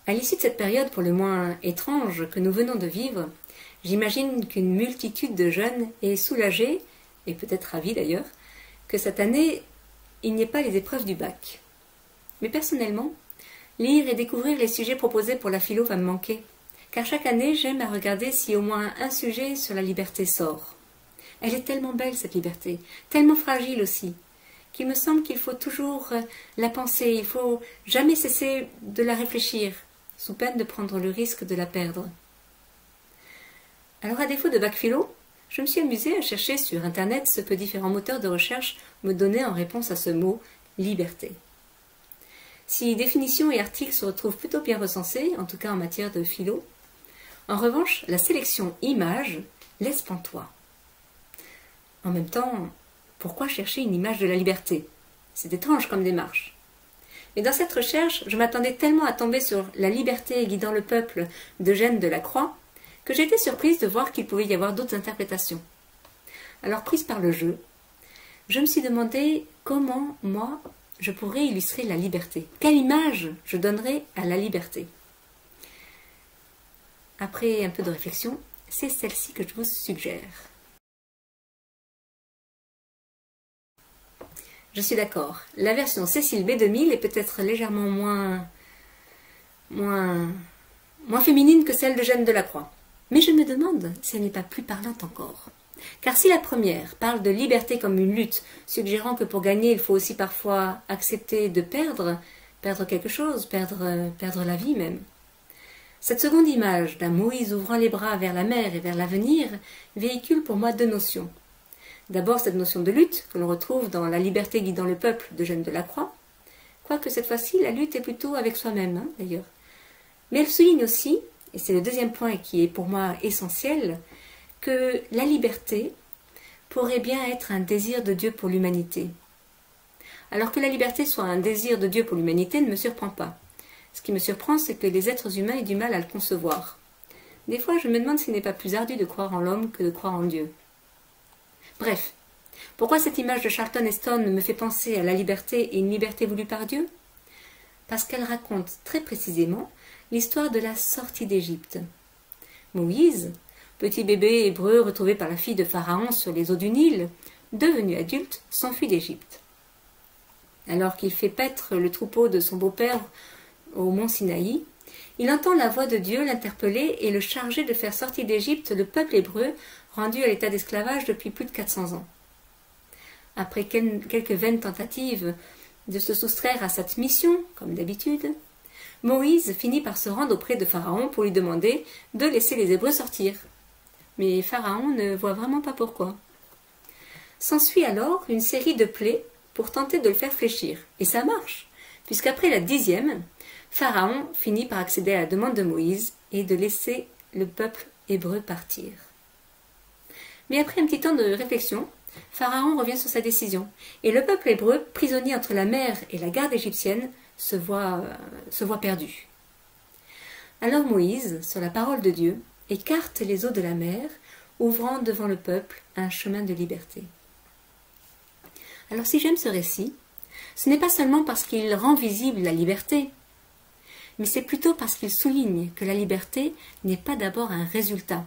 À l'issue de cette période pour le moins étrange que nous venons de vivre, j'imagine qu'une multitude de jeunes est soulagée, et peut-être ravie d'ailleurs, que cette année, il n'y ait pas les épreuves du bac. Mais personnellement, lire et découvrir les sujets proposés pour la philo va me manquer, car chaque année, j'aime à regarder si au moins un sujet sur la liberté sort. Elle est tellement belle, cette liberté, tellement fragile aussi, qu'il me semble qu'il faut toujours la penser, il faut jamais cesser de la réfléchir, sous peine de prendre le risque de la perdre. Alors à défaut de bac philo, je me suis amusée à chercher sur Internet ce que différents moteurs de recherche me donnaient en réponse à ce mot « liberté ». Si définitions et articles se retrouvent plutôt bien recensés, en tout cas en matière de philo, en revanche, la sélection images laisse pantois. En même temps, pourquoi chercher une image de la liberté? C'est étrange comme démarche. Mais dans cette recherche, je m'attendais tellement à tomber sur La liberté guidant le peuple d'Eugène Delacroix que j'étais surprise de voir qu'il pouvait y avoir d'autres interprétations. Alors, prise par le jeu, je me suis demandé comment, moi, je pourrais illustrer la liberté. Quelle image je donnerais à la liberté? Après un peu de réflexion, c'est celle-ci que je vous suggère. Je suis d'accord, la version Cécile B2000 est peut-être légèrement moins féminine que celle de Jeanne Delacroix. Mais je me demande si elle n'est pas plus parlante encore. Car si la première parle de liberté comme une lutte, suggérant que pour gagner il faut aussi parfois accepter de perdre quelque chose, perdre la vie même. Cette seconde image d'un Moïse ouvrant les bras vers la mer et vers l'avenir véhicule pour moi deux notions. D'abord cette notion de lutte que l'on retrouve dans La liberté guidant le peuple de Jeanne Delacroix, quoique cette fois-ci la lutte est plutôt avec soi-même d'ailleurs. Mais elle souligne aussi, et c'est le deuxième point qui est pour moi essentiel, que la liberté pourrait bien être un désir de Dieu pour l'humanité. Alors que la liberté soit un désir de Dieu pour l'humanité ne me surprend pas. Ce qui me surprend, c'est que les êtres humains aient du mal à le concevoir. Des fois, je me demande s'il n'est pas plus ardu de croire en l'homme que de croire en Dieu. Bref, pourquoi cette image de Charlton Heston me fait penser à la liberté et une liberté voulue par Dieu? Parce qu'elle raconte très précisément l'histoire de la sortie d'Égypte. Moïse, petit bébé hébreu retrouvé par la fille de Pharaon sur les eaux du Nil, devenu adulte, s'enfuit d'Égypte. Alors qu'il fait paître le troupeau de son beau-père au mont Sinaï, il entend la voix de Dieu l'interpeller et le charger de faire sortir d'Égypte le peuple hébreu rendu à l'état d'esclavage depuis plus de 400 ans. Après quelques vaines tentatives de se soustraire à cette mission, comme d'habitude, Moïse finit par se rendre auprès de Pharaon pour lui demander de laisser les Hébreux sortir. Mais Pharaon ne voit vraiment pas pourquoi. S'ensuit alors une série de plaies pour tenter de le faire fléchir. Et ça marche, puisqu'après la 10e, Pharaon finit par accéder à la demande de Moïse et de laisser le peuple hébreu partir. Mais après un petit temps de réflexion, Pharaon revient sur sa décision, et le peuple hébreu, prisonnier entre la mer et la garde égyptienne, se voit perdu. Alors Moïse, sur la parole de Dieu, écarte les eaux de la mer, ouvrant devant le peuple un chemin de liberté. Alors si j'aime ce récit, ce n'est pas seulement parce qu'il rend visible la liberté, mais c'est plutôt parce qu'il souligne que la liberté n'est pas d'abord un résultat.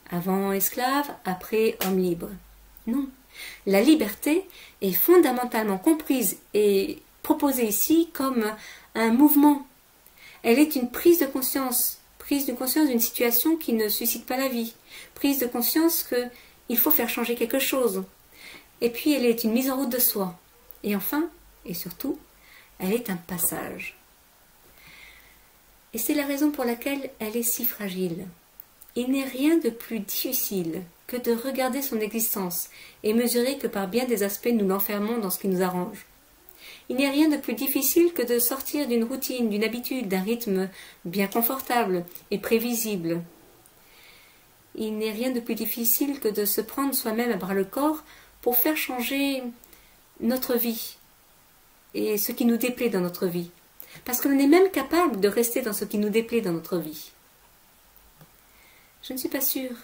Avant esclave, après homme libre. Non, la liberté est fondamentalement comprise et proposée ici comme un mouvement. Elle est une prise de conscience d'une situation qui ne suscite pas la vie, prise de conscience qu'il faut faire changer quelque chose. Et puis elle est une mise en route de soi. Et enfin, et surtout, elle est un passage. Et c'est la raison pour laquelle elle est si fragile. Il n'est rien de plus difficile que de regarder son existence et mesurer que par bien des aspects nous l'enfermons dans ce qui nous arrange. Il n'est rien de plus difficile que de sortir d'une routine, d'une habitude, d'un rythme bien confortable et prévisible. Il n'est rien de plus difficile que de se prendre soi-même à bras-le-corps pour faire changer notre vie et ce qui nous déplaît dans notre vie. Parce que l'on est même capable de rester dans ce qui nous déplaît dans notre vie. Je ne suis pas sûre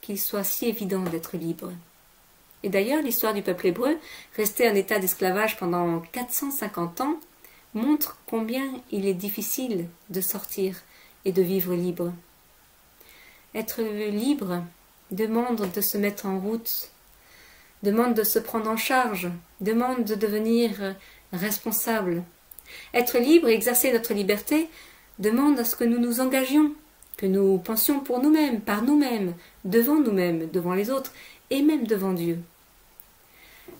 qu'il soit si évident d'être libre. Et d'ailleurs, l'histoire du peuple hébreu, resté en état d'esclavage pendant 450 ans, montre combien il est difficile de sortir et de vivre libre. Être libre demande de se mettre en route, demande de se prendre en charge, demande de devenir responsable. Être libre et exercer notre liberté demande à ce que nous nous engagions, que nous pensions pour nous-mêmes, par nous-mêmes, devant les autres et même devant Dieu.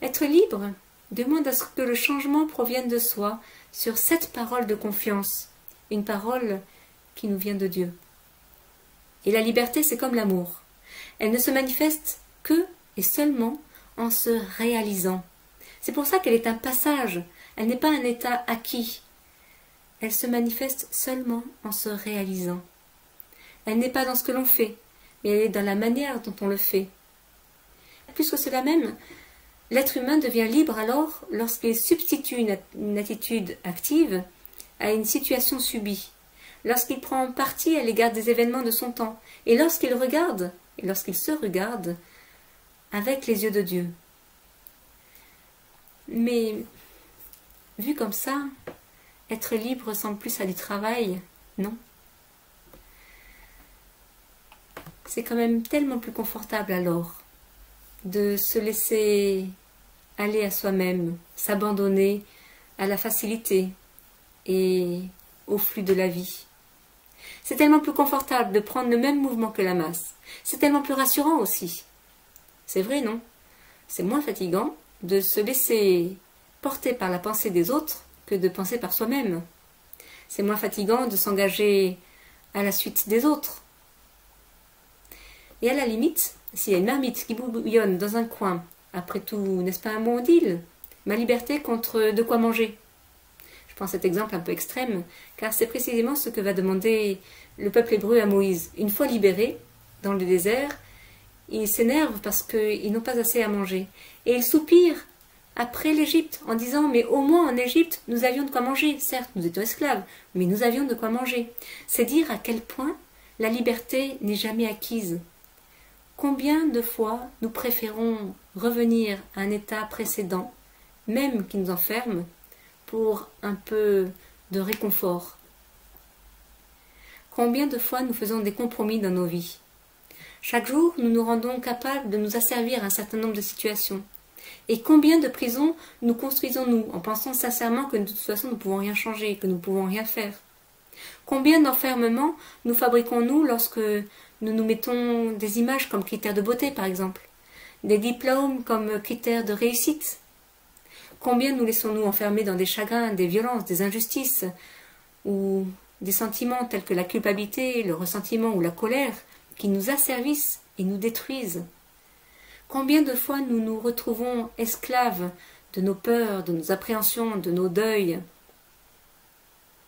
Être libre demande à ce que le changement provienne de soi sur cette parole de confiance, une parole qui nous vient de Dieu. Et la liberté, c'est comme l'amour. Elle ne se manifeste que et seulement en se réalisant. C'est pour ça qu'elle est un passage, elle n'est pas un état acquis. Elle se manifeste seulement en se réalisant. Elle n'est pas dans ce que l'on fait, mais elle est dans la manière dont on le fait. Plus que cela même, l'être humain devient libre alors lorsqu'il substitue une attitude active à une situation subie, lorsqu'il prend parti à l'égard des événements de son temps, et lorsqu'il se regarde avec les yeux de Dieu. Mais, vu comme ça, être libre ressemble plus à du travail, non? C'est quand même tellement plus confortable alors de se laisser aller à soi-même, s'abandonner à la facilité et au flux de la vie. C'est tellement plus confortable de prendre le même mouvement que la masse. C'est tellement plus rassurant aussi. C'est vrai, non? C'est moins fatigant de se laisser porter par la pensée des autres que de penser par soi-même. C'est moins fatigant de s'engager à la suite des autres. Et à la limite, s'il y a une marmite qui bouillonne dans un coin, après tout, n'est-ce pas un bon deal? Ma liberté contre de quoi manger. Je prends cet exemple un peu extrême, car c'est précisément ce que va demander le peuple hébreu à Moïse. Une fois libérés, dans le désert, ils s'énervent parce qu'ils n'ont pas assez à manger. Et ils soupirent après l'Égypte en disant « Mais au moins en Égypte, nous avions de quoi manger. Certes, nous étions esclaves, mais nous avions de quoi manger. » C'est dire à quel point la liberté n'est jamais acquise. Combien de fois nous préférons revenir à un état précédent, même qui nous enferme, pour un peu de réconfort? Combien de fois nous faisons des compromis dans nos vies? Chaque jour, nous nous rendons capables de nous asservir à un certain nombre de situations. Et combien de prisons nous construisons-nous en pensant sincèrement que de toute façon nous ne pouvons rien changer, que nous ne pouvons rien faire? Combien d'enfermements nous fabriquons-nous lorsque nous nous mettons des images comme critères de beauté, par exemple, des diplômes comme critères de réussite? Combien nous laissons-nous enfermer dans des chagrins, des violences, des injustices, ou des sentiments tels que la culpabilité, le ressentiment ou la colère, qui nous asservissent et nous détruisent? Combien de fois nous nous retrouvons esclaves de nos peurs, de nos appréhensions, de nos deuils?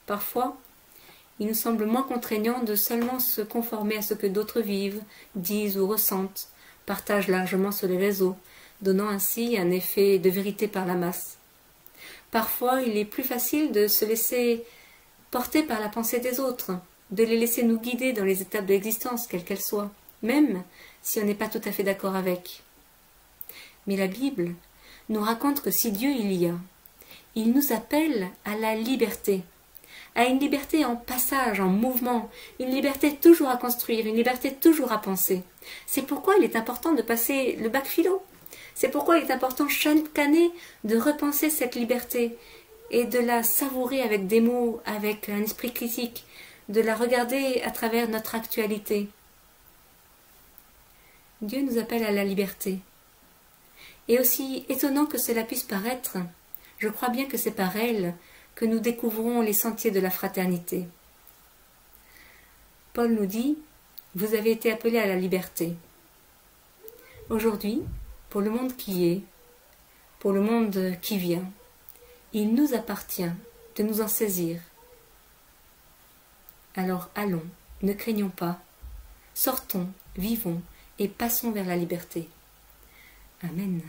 Parfois, il nous semble moins contraignant de seulement se conformer à ce que d'autres vivent, disent ou ressentent, partagent largement sur les réseaux, donnant ainsi un effet de vérité par la masse. Parfois, il est plus facile de se laisser porter par la pensée des autres, de les laisser nous guider dans les étapes de l'existence, quelles qu'elles soient, même si on n'est pas tout à fait d'accord avec. Mais la Bible nous raconte que si Dieu il y a, il nous appelle à la liberté, à une liberté en passage, en mouvement, une liberté toujours à construire, une liberté toujours à penser. C'est pourquoi il est important de passer le bac philo. C'est pourquoi il est important chaque année de repenser cette liberté et de la savourer avec des mots, avec un esprit critique, de la regarder à travers notre actualité. Dieu nous appelle à la liberté. Et aussi étonnant que cela puisse paraître, je crois bien que c'est par elle que nous découvrons les sentiers de la fraternité. Paul nous dit « Vous avez été appelés à la liberté ». Aujourd'hui, pour le monde qui est, pour le monde qui vient, il nous appartient de nous en saisir. Alors allons, ne craignons pas, sortons, vivons et passons vers la liberté. Amen.